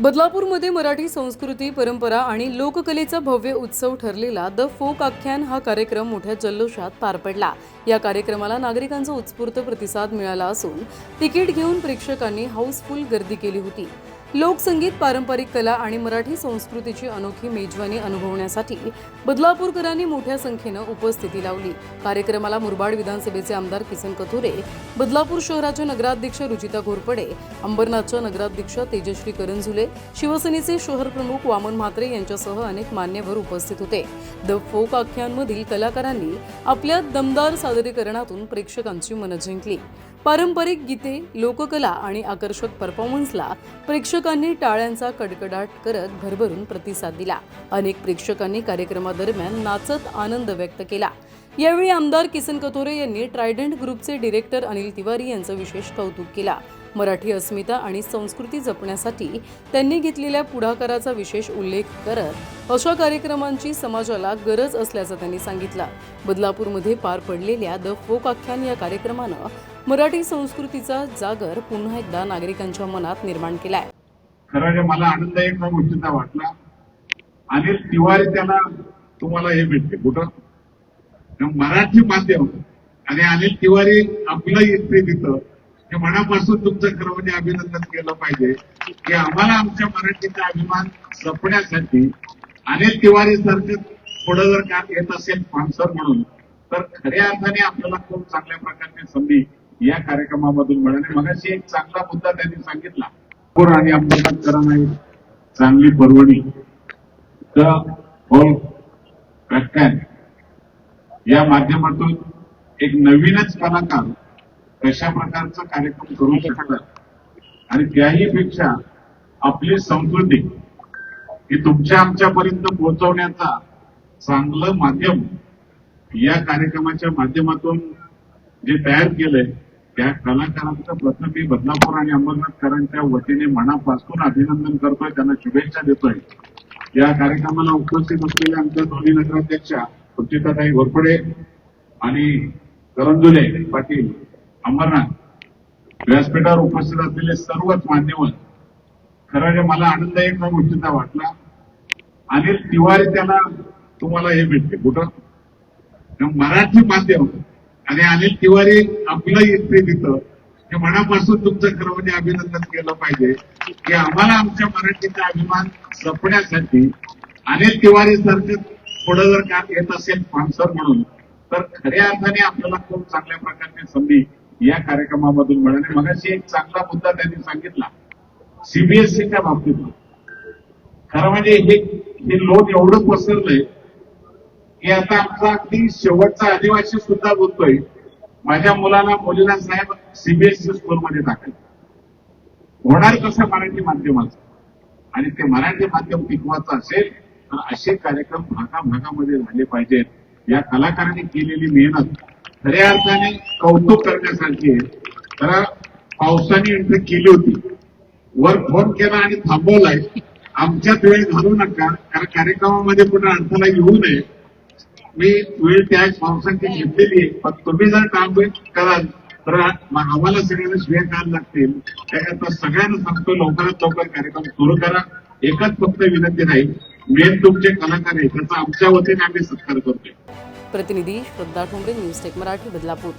बदलापूरमध्ये मराठी संस्कृती, परंपरा आणि लोककलेचा भव्य उत्सव ठरलेला द फोक आख्यान हा कार्यक्रम मोठ्या जल्लोषात पार पडला। या कार्यक्रमाला नागरिकांचा उत्स्फूर्त प्रतिसाद मिळाला असून तिकीट घेऊन प्रेक्षकांनी हाऊसफुल गर्दी केली होती। लोकसंगीत, पारंपरिक कला आणि मराठी संस्कृतीची अनोखी मेजवानी अनुभवण्यासाठी बदलापूरकरांनी मोठ्या संख्येने उपस्थिती लावली। कार्यक्रमाला मुरबाड विधानसभेचे आमदार किसन कथोरे, बदलापूर शहराचे नगराध्यक्ष रुचिता घोरपडे, अंबरनाथच्या नगराध्यक्ष तेजश्री करंजुले, शिवसेनेचे शहर प्रमुख वामन म्हात्रे यांच्यासह अनेक मान्यवर उपस्थित होते। द फोक आख्यानमधील कलाकारांनी आपल्या दमदार सादरीकरणातून प्रेक्षकांची मनं जिंकली। पारंपरिक गीते, लोककला आणि आकर्षक परफॉर्मन्सला प्रेक्षकांनी टाळ्यांचा कडकडाट करत भरभरून प्रतिसाद दिला। अनेक प्रेक्षकांनी कार्यक्रमादरम्यान नाचत आनंद व्यक्त केला। यावेळी आमदार किसन कथोरे यांनी ट्रायडंट ग्रुपचे डायरेक्टर अनिल तिवारी यांचं विशेष कौतुक केला। मराठी अस्मिता आणि संस्कृती जपण्यासाठी त्यांनी घेतलेल्या पुढाकाराचा विशेष उल्लेख करत अशा कार्यक्रमांची समाजाला गरज असल्याचं त्यांनी सांगितलं। बदलापूरमध्ये पार पडलेल्या द फोक आख्यान या कार्यक्रमानं मराठी संस्कृतीचा जागर पुन्हा एकदा नागरिकांच्या मनात निर्माण केलाय। खरं मला आनंद एक गोष्टीचा वाटला, अनिल तिवारी त्यांना तुम्हाला हे भेटते कुठं मराठी माध्यम आणि अनिल तिवारी आपलं इथे तिथं हे मनापासून तुमचं खरं म्हणजे अभिनंदन केलं पाहिजे की आम्हाला आमच्या मराठीचा अभिमान जपण्यासाठी अनिल तिवारी सारखं पुढे जर का येत असेल स्पॉन्सर म्हणून तर खऱ्या अर्थाने आपल्याला खूप चांगल्या प्रकारची संधी या कार्यक्रमामधून मिळाली। मगाशी एक चांगला मुद्दा त्यांनी सांगितला, पूर आणि अंबरनाथकरांना एक चांगली पर्वणी द फोक आख्यान या माध्यमातून एक नवीनच कलाकार कशा प्रकारचा कार्यक्रम करू शकतात आणि त्याही पेक्षा आपली संस्कृती ही तुमच्या आमच्यापर्यंत पोहोचवण्याचा चांगलं माध्यम या कार्यक्रमाच्या माध्यमातून जे तयार केलंय त्या कलाकारांचं प्रथम मी बदलापूर आणि अंबरनाथकरांच्या वतीने मनापासून अभिनंदन करतोय, त्यांना शुभेच्छा देतोय। या कार्यक्रमाला उपस्थित असलेल्या आमच्या दोन्ही नगराध्यक्षा रुचिताताई घोरपडे आणि करंजुले पाटील अंबरनाथ, व्यासपीठावर उपस्थित असलेले सर्वच मान्यवर, खरं मला आनंद एक गोष्टीचा वाटला, अनिल तिवारी त्यांना तुम्हाला हे भेटते कुठं मराठी माध्यम आणि अनिल तिवारी आपलं इथे तिथं हे मनापासून तुमचं खरं म्हणजे अभिनंदन केलं पाहिजे की आम्हाला आमच्या मराठीचा अभिमान जपण्यासाठी अनिल तिवारी सारखं पुढे जर का येत असेल स्पॉन्सर म्हणून तर खऱ्या अर्थाने आपल्याला खूप चांगल्या प्रकारची संधी या कार्यक्रमामधून मिळाली। मगाशी एक चांगला मुद्दा त्यांनी सांगितला, सीबीएसईच्या बाबतीत खरं म्हणजे हे लोक एवढं पसरलंय की आता आमचा अगदी शेवटचा आदिवासी सुद्धा बोलतोय माझ्या मुलीला साहेब सीबीएसई स्कूलमध्ये टाकायचं, होणार कसं मराठी माध्यमाचं आणि ते मराठी माध्यम टिकवायचं असेल तर असे कार्यक्रम भागाभागामध्ये झाले पाहिजेत। या कलाकारांनी केलेली मेहनत खऱ्या अर्थाने कौतुक करण्यासारखी आहे। तर पावसाने एंट्री केली होती, वर फोन केला आणि थांबवलाय, आमच्यात वेळ घालू नका कारण कार्यक्रमामध्ये पुन्हा अडथळा येऊ नये। मी वेळ त्या पावसाची घेतलेली आहे, पण तुम्ही जर काम कराल तर आम्हाला सगळ्यांना शिव्या द्यायला लागतील। त्याकरता सगळ्यांना सांगतो लवकरात लवकर कार्यक्रम सुरू करा। एकच फक्त विनंती राहील, मेन तुमचे कलाकार आहे त्याचा आमच्या वतीने आम्ही सत्कार करतोय। प्रतिनिधी श्रद्धा ठोंबरे, न्यूज टेक मराठी, बदलापूर।